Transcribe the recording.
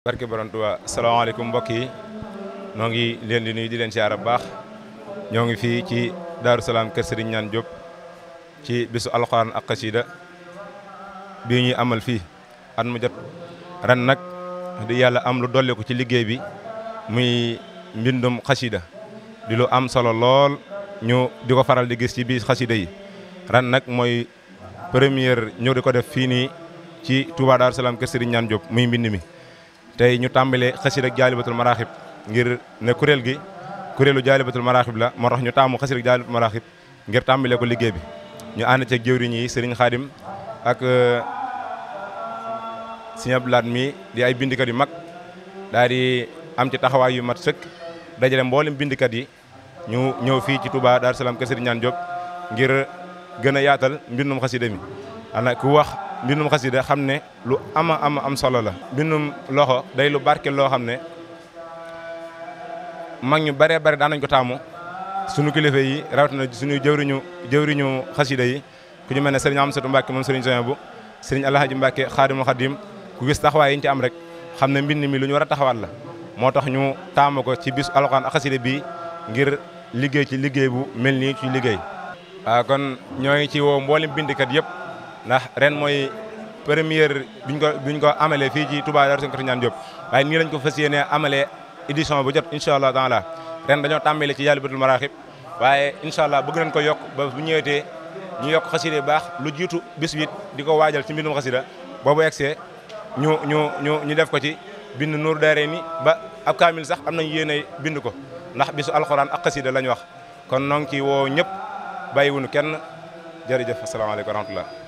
barke borom Tuubaa salaamaaleykum mbokk yi ñoo ngi leen di nuyu di leen siyaara bu baax ñoo ngi fii ci Daaru Salaam kër Serigne Niane Diop ci bisu alxuraan ak xasida bii ñuy amal fii at mu jot ren nag di yàlla am lu dolliku ci liggéey bi muy mbindum xasida di lu am solo lool ñu di ko faral di gis ci biir xasida yi ren nag mooy première ñëw di ko def fii nii ci Touba Daaru Salaam kër Serigne Niane Diop muy mbind mi tey ñu tàmbalee xasida ak jaalibatul maraaxib ngir ne kuréel gi kuréelu jaalibatul maraaxib la moo tax ñu taamu xasida ak jaalibatul maraaxib ngir tàmbalee ko liggéey bi ñu ànd ceeg jëwriñ yi Serigne Khadim ak Serigne Abdoulaat mi di ay bindikat yu mag daal di am ci taxawaay yu mat sëkk dajale mboolem bindikat yi ñu ñëw fii ci Touba Daaru Salaam kër Serigne Niane Diop ngir gën a yaatal mbindum xasida mi ana ku wax mbindum xasida xam ne lu am solo la. mbindum loxo day lu barke loo xam ne mag ñu baree bare daan nañ ko taamu sunu kilifa yi rawatina suñu jëwriñu xasida yi ku ñu mel ne Serigne Amsatou Mbacke moom Serigne Sonia bu Serigne Alhaji Mbacke Xaadimul Xadim ku gis taxawaay yi ñu ci am rek xam ne mbind mi lu ñu war a taxawaat la moo tax ñu taamu ko ci bisu alxuraan ak xasida bii ngir liggéey ci liggéey bu mel nii ci liggéey. waaw kon ñoo ngi ci woo mboolem bindikat yëpp ndax ren mooy première biñ ko amalee fii ci Touba Daaru Salaam kër Niane Diop waaye nii lañ ko fas yéenee amalee édition bu jot incha allah taala ren dañoo tàmbale ci jaalibatul maraaxib waaye incha allah bëgg nañ ko yokk ba bu ñëwetee ñu yokk xasida yu baax lu jiitu bis bi di ko waajal ci mbindum xasida boobu egsee ñu def ko ci bind nuur daare ni ba ab kaamil sax am nañ yéene bind ko ndax bisu alxuraan ak xasida lañ wax kon noo ngi ci woo ñëpp bàyyiwuñu kenn jërëjëf asalaamaaleykum wa rahmatullah